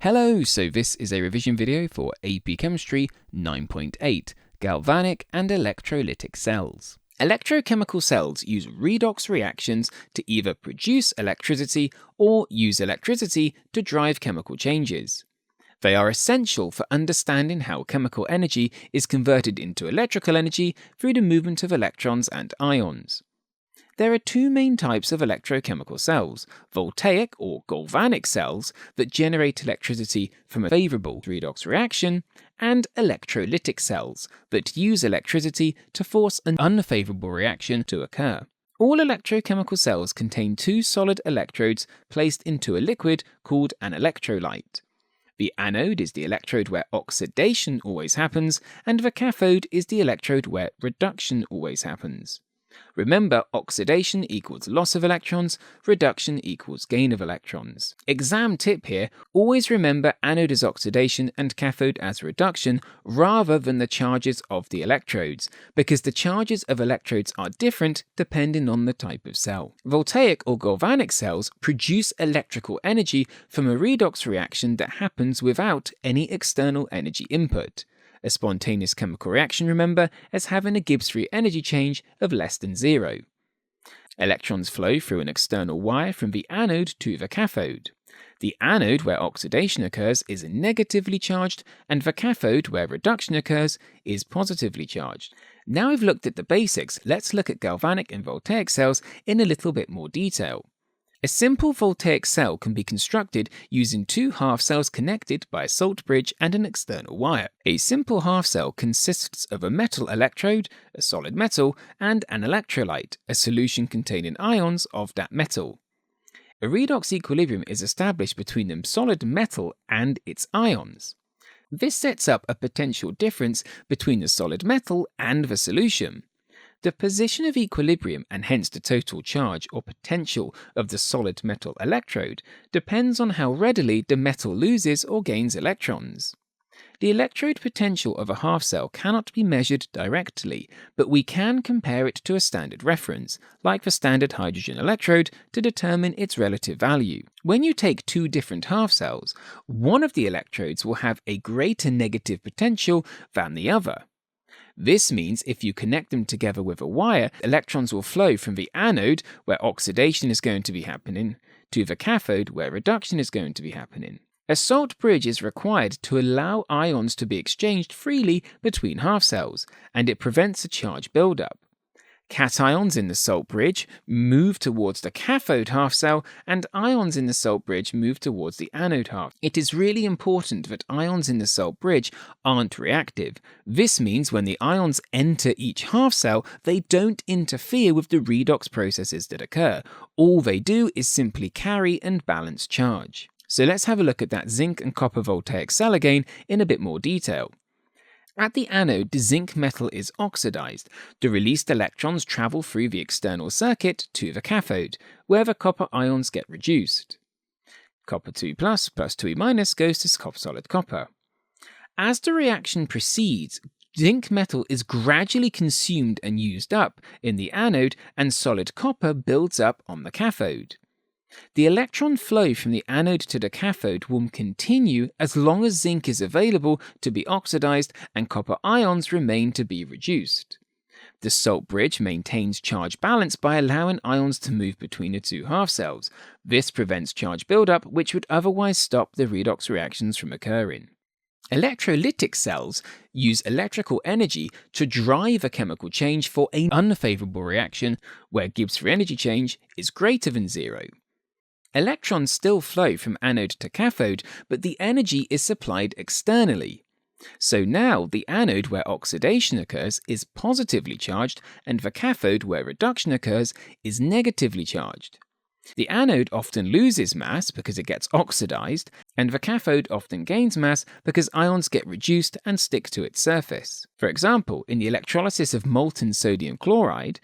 Hello, so this is a revision video for AP Chemistry 9.8, Galvanic and Electrolytic Cells. Electrochemical cells use redox reactions to either produce electricity or use electricity to drive chemical changes. They are essential for understanding how chemical energy is converted into electrical energy through the movement of electrons and ions. There are two main types of electrochemical cells: Voltaic or galvanic cells that generate electricity from a favorable redox reaction, and electrolytic cells that use electricity to force an unfavorable reaction to occur. All electrochemical cells contain two solid electrodes placed into a liquid called an electrolyte. The anode is the electrode where oxidation always happens, and the cathode is the electrode where reduction always happens. Remember, oxidation equals loss of electrons, reduction equals gain of electrons. Exam tip here, always remember anode as oxidation and cathode as reduction rather than the charges of the electrodes, because the charges of electrodes are different depending on the type of cell. Voltaic or galvanic cells produce electrical energy from a redox reaction that happens without any external energy input. A spontaneous chemical reaction, remember, as having a Gibbs free energy change of less than 0. Electrons flow through an external wire from the anode to the cathode. The anode, where oxidation occurs, is negatively charged, and the cathode, where reduction occurs, is positively charged. Now we've looked at the basics, let's look at galvanic and voltaic cells in a little bit more detail. A simple voltaic cell can be constructed using two half cells connected by a salt bridge and an external wire. A simple half cell consists of a metal electrode, a solid metal, and an electrolyte, a solution containing ions of that metal. A redox equilibrium is established between the solid metal and its ions. This sets up a potential difference between the solid metal and the solution. The position of equilibrium, and hence the total charge or potential of the solid metal electrode, depends on how readily the metal loses or gains electrons. The electrode potential of a half cell cannot be measured directly, but we can compare it to a standard reference, like the standard hydrogen electrode, to determine its relative value. When you take two different half cells, one of the electrodes will have a greater negative potential than the other. This means if you connect them together with a wire, electrons will flow from the anode, where oxidation is going to be happening, to the cathode, where reduction is going to be happening. A salt bridge is required to allow ions to be exchanged freely between half cells, and it prevents a charge buildup. Cations in the salt bridge move towards the cathode half cell, and ions in the salt bridge move towards the anode half. It is really important that ions in the salt bridge aren't reactive. This means when the ions enter each half cell, they don't interfere with the redox processes that occur. All they do is simply carry and balance charge. So let's have a look at that zinc and copper voltaic cell again in a bit more detail. At the anode, the zinc metal is oxidized. The released electrons travel through the external circuit to the cathode, where the copper ions get reduced. Copper 2 plus 2e minus goes to solid copper. As the reaction proceeds, zinc metal is gradually consumed and used up in the anode, and solid copper builds up on the cathode. The electron flow from the anode to the cathode will continue as long as zinc is available to be oxidized and copper ions remain to be reduced. The salt bridge maintains charge balance by allowing ions to move between the two half cells. This prevents charge buildup, which would otherwise stop the redox reactions from occurring. Electrolytic cells use electrical energy to drive a chemical change for an unfavorable reaction where Gibbs free energy change is greater than 0. Electrons still flow from anode to cathode, but the energy is supplied externally. So now the anode, where oxidation occurs, is positively charged, and the cathode, where reduction occurs, is negatively charged. The anode often loses mass because it gets oxidized, and the cathode often gains mass because ions get reduced and stick to its surface. For example, in the electrolysis of molten sodium chloride,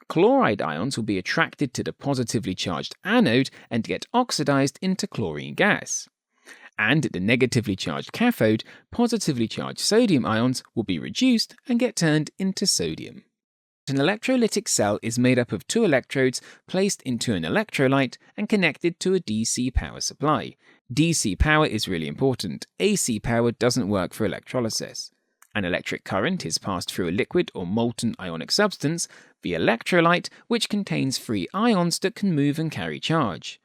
chloride ions will be attracted to the positively charged anode and get oxidized into chlorine gas. And at the negatively charged cathode, positively charged sodium ions will be reduced and get turned into sodium. An electrolytic cell is made up of two electrodes placed into an electrolyte and connected to a DC power supply. DC power is really important. AC power doesn't work for electrolysis. An electric current is passed through a liquid or molten ionic substance, the electrolyte, which contains free ions that can move and carry charge.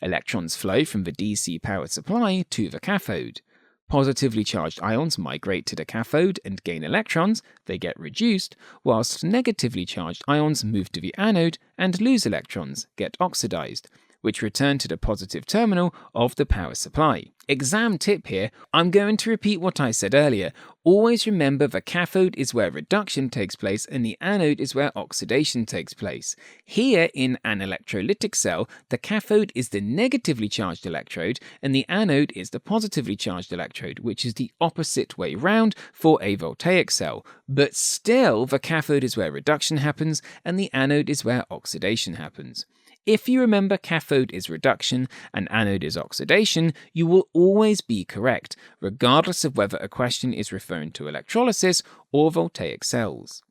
Electrons flow from the DC power supply to the cathode. Positively charged ions migrate to the cathode and gain electrons, they get reduced, whilst negatively charged ions move to the anode and lose electrons, get oxidized, which return to the positive terminal of the power supply. Exam tip here, I'm going to repeat what I said earlier. Always remember the cathode is where reduction takes place and the anode is where oxidation takes place. Here in an electrolytic cell, the cathode is the negatively charged electrode and the anode is the positively charged electrode, which is the opposite way round for a Voltaic cell. But still, the cathode is where reduction happens and the anode is where oxidation happens. If you remember cathode is reduction and anode is oxidation, you will always be correct, regardless of whether a question is referring to electrolysis or Voltaic cells.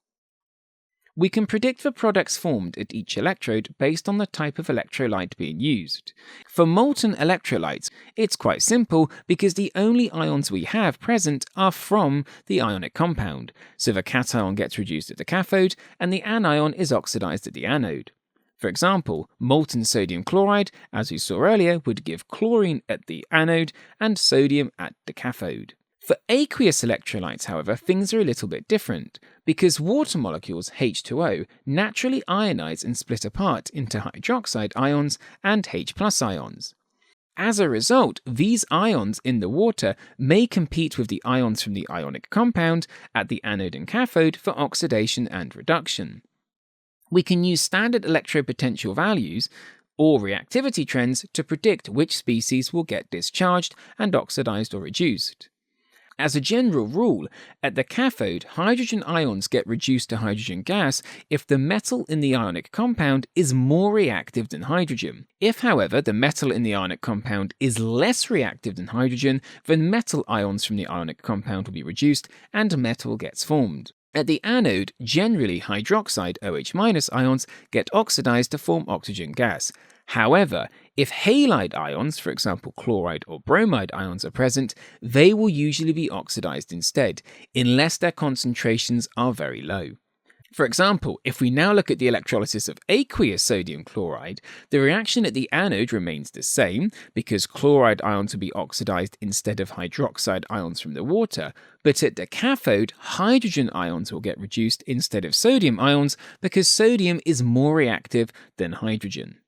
We can predict the products formed at each electrode based on the type of electrolyte being used. For molten electrolytes, it's quite simple because the only ions we have present are from the ionic compound, so the cation gets reduced at the cathode and the anion is oxidized at the anode. For example, molten sodium chloride, as we saw earlier, would give chlorine at the anode and sodium at the cathode. For aqueous electrolytes, however, things are a little bit different, because water molecules, H2O, naturally ionize and split apart into hydroxide ions and H+ ions. As a result, these ions in the water may compete with the ions from the ionic compound at the anode and cathode for oxidation and reduction. We can use standard electropotential values or reactivity trends to predict which species will get discharged and oxidized or reduced. As a general rule, at the cathode, hydrogen ions get reduced to hydrogen gas if the metal in the ionic compound is more reactive than hydrogen. If, however, the metal in the ionic compound is less reactive than hydrogen, then metal ions from the ionic compound will be reduced and metal gets formed. At the anode, generally hydroxide OH- ions get oxidized to form oxygen gas. However, if halide ions, for example chloride or bromide ions, are present, they will usually be oxidized instead, unless their concentrations are very low. For example, if we now look at the electrolysis of aqueous sodium chloride, the reaction at the anode remains the same because chloride ions will be oxidized instead of hydroxide ions from the water, but at the cathode, hydrogen ions will get reduced instead of sodium ions because sodium is more reactive than hydrogen.